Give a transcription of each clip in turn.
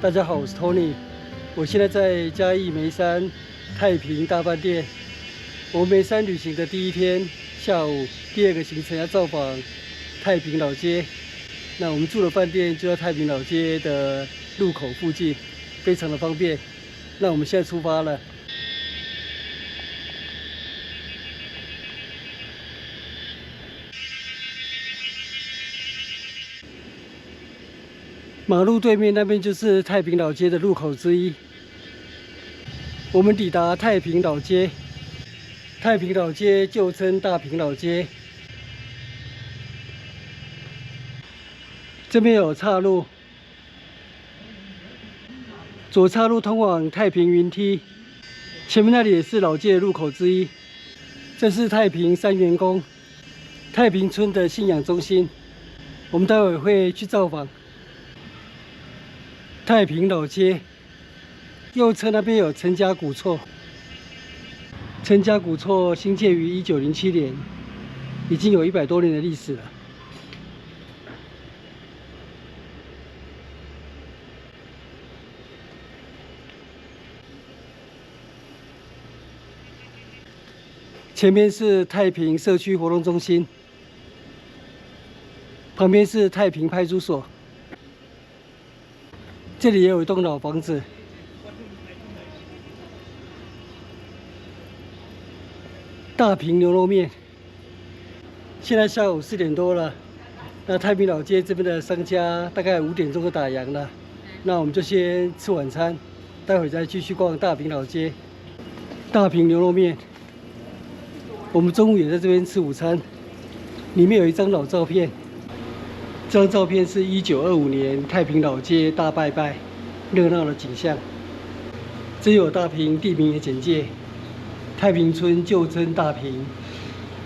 大家好，我是 Tony， 我現在在嘉義梅山太平大飯店。我們梅山旅行的第一天下午，第二個行程要造訪太平老街。那我們住的飯店就在太平老街的入口附近，非常的方便。那我們現在出發了。馬路對面那邊就是太平老街的入口之一。我們抵達太平老街，太平老街舊稱大平老街。這邊有岔路，左岔路通往太平雲梯，前面那裡也是老街的入口之一。這是太平三元宮，太平村的信仰中心。我們待會會去造訪。太平老街右側那邊有陳家古厝，陳家古厝興建於1907年，已經有100多年的歷史了。前面是太平社區活動中心，旁邊是太平派出所。這裡也有一棟老房子。大平牛肉麵。現在下午4點多了，那太平老街這邊的商家大概5點鐘就打烊了。那我們就先吃晚餐，待會再繼續逛大平老街。大平牛肉麵。我們中午也在這邊吃午餐。裡面有一張老照片。這張照片是1925年太平老街大拜拜，熱鬧的景象。這有大平地名的簡介：太平村舊稱大平，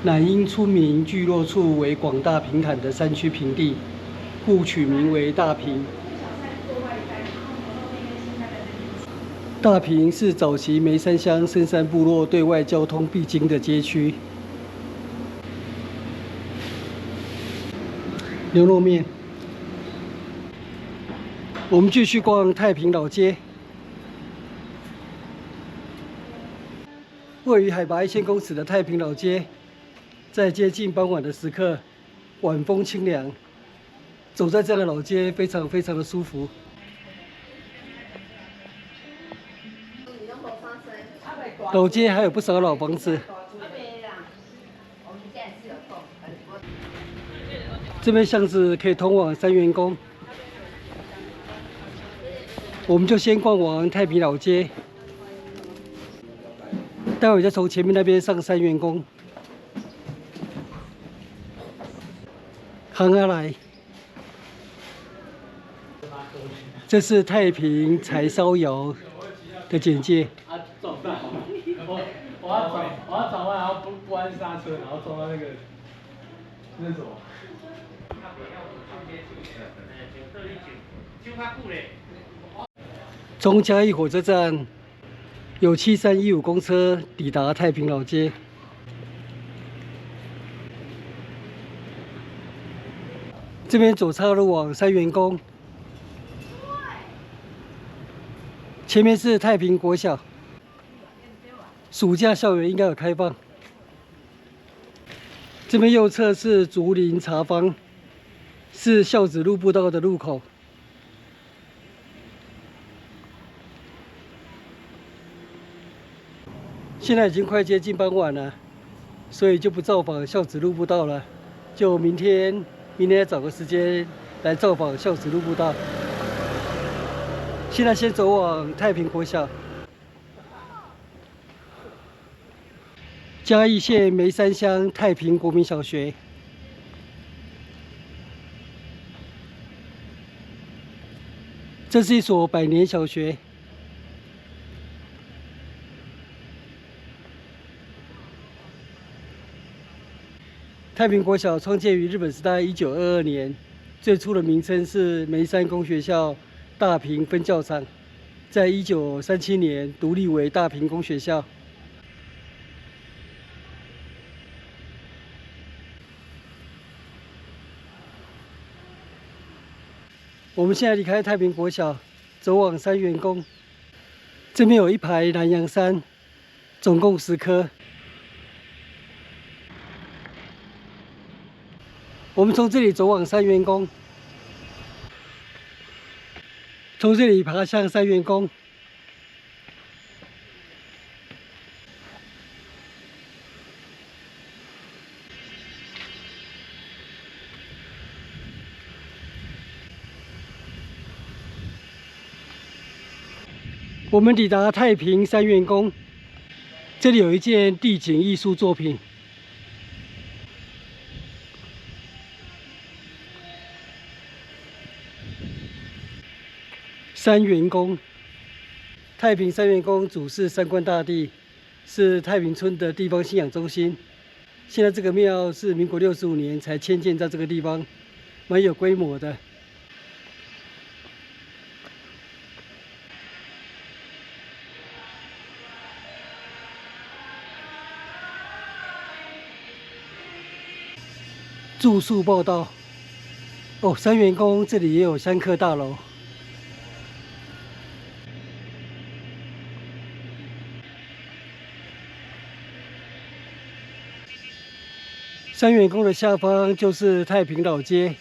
乃因村民聚落處為廣大平坦的山區平地，故取名為大平。大平是早期梅山鄉深山部落對外交通必經的街區。牛肉麵。我們繼續逛太平老街。位於海拔1000公尺的太平老街，在接近傍晚的時刻，晚風清涼，走在這樣的老街非常的舒服。老街還有不少老房子。這邊巷子可以通往三元宮，我們就先逛完太平老街，待會再從前面那邊上三元宮。行啊來，這是太平柴燒窯的簡介。我要轉彎，然後不按剎車，然後撞到那什麼。從嘉義火車站有7315公車抵達太平老街。這邊左岔路往三元宮，前面是太平國小，暑假校園應該有開放。這邊右側是竹林茶坊，是孝子路步道的入口。現在已經快接近傍晚了，所以就不造訪孝子路步道了，就明天再找個時間來造訪孝子路步道。現在先走往太平國小。嘉義縣梅山鄉太平國民小學。這是一所百年小學。太平國小創建於日本時代1922年，最初的名稱是梅山公學校大平分校場，在1937年獨立為大平公學校。我們現在離開太平國小，走往三元宮。這邊有一排南洋杉，總共10棵。我們從這裡走往三元宮，從這裡爬向三元宮。我們抵達太平三元宮，這裡有一件地景藝術作品。三元宮，太平三元宮主祀三官大帝，是太平村的地方信仰中心。現在這個廟是民國65年才遷建在這個地方，蠻有規模的。住宿報到。哦，三元宮這裡也有香客大樓。三元宮的下方就是太平老街，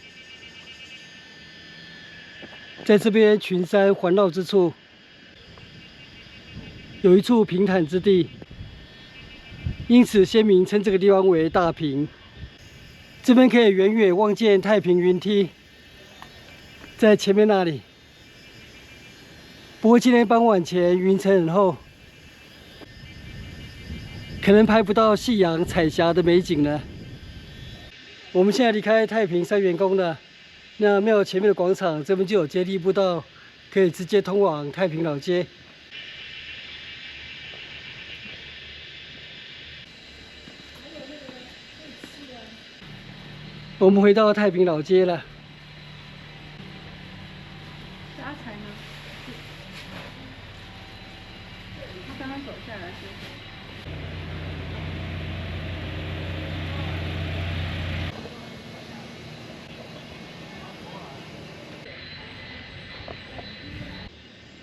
在這邊群山環繞之處，有一處平坦之地，因此先民稱這個地方為大平。這邊可以遠遠望見太平雲梯，在前面那裡。不過今天傍晚前雲層很厚，可能拍不到夕陽彩霞的美景了。我們現在離開太平三元宮了，那廟前面的廣場這邊就有階梯步道，可以直接通往太平老街。我們回到太平老街了。是阿才吗？他刚刚走下来是。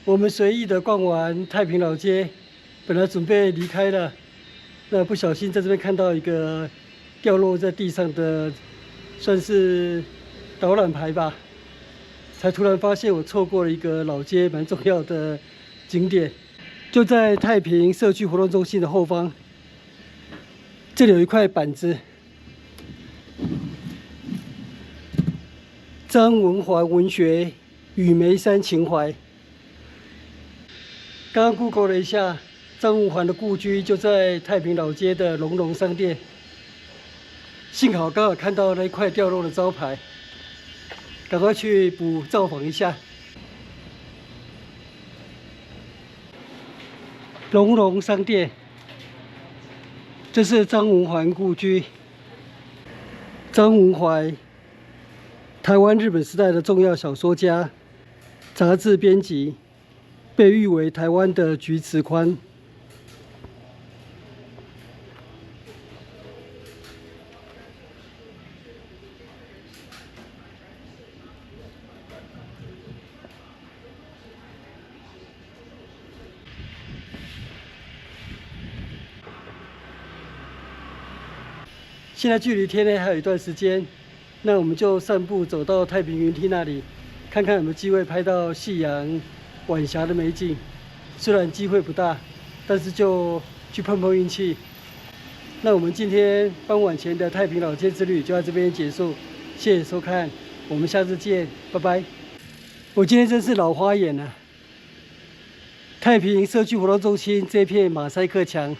我們隨意的逛完太平老街，本來準備離開了，那不小心在這邊看到一個掉落在地上的，算是導覽牌吧，才突然發現我錯過了一個老街蠻重要的景點，就在太平社區活動中心的後方，這裡有一塊板子，張文環文學與梅山情懷。剛剛 Google 了一下，張文環的故居就在太平老街的龍龍商店。幸好剛好看到那一塊掉落的招牌，趕快去造訪一下。龍龍商店，這是張文環故居。張文環，台灣日本時代的重要小說家、雜誌編輯。被譽為台灣的菊池寬。現在距離天黑還有一段時間，那我們就散步走到太平雲梯那裡，看看有沒有機會拍到夕陽晚霞的美景。雖然機會不大，但是就去碰碰運氣。那我們今天傍晚前的太平老街之旅就在這邊結束，謝謝收看，我們下次見，拜拜。我今天真是老花眼了。太平社區活動中心這片馬賽克牆，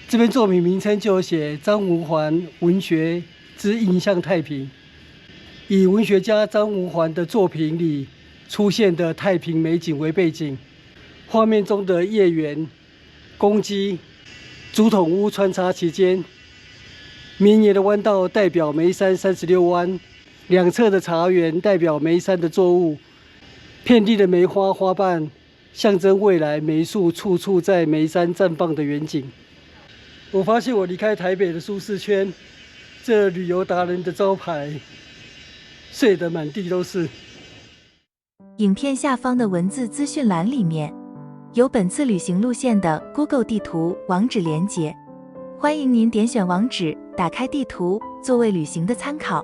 這邊作品名稱就有寫張文環文學之印象太平，以文學家張文環的作品裡出現的太平美景為背景，畫面中的葉園、公雞、竹筒屋穿插其間，綿延的彎道代表梅山36彎，兩側的茶園代表梅山的作物，遍地的梅花花瓣象徵未來梅樹處處在梅山綻放的遠景。我發現我離開台北的舒適圈，這旅遊達人的招牌碎得滿地都是。影片下方的文字資訊欄裡面有本次旅行路線的 Google 地圖網址連結，歡迎您點選網址，打開地圖，作為旅行的參考。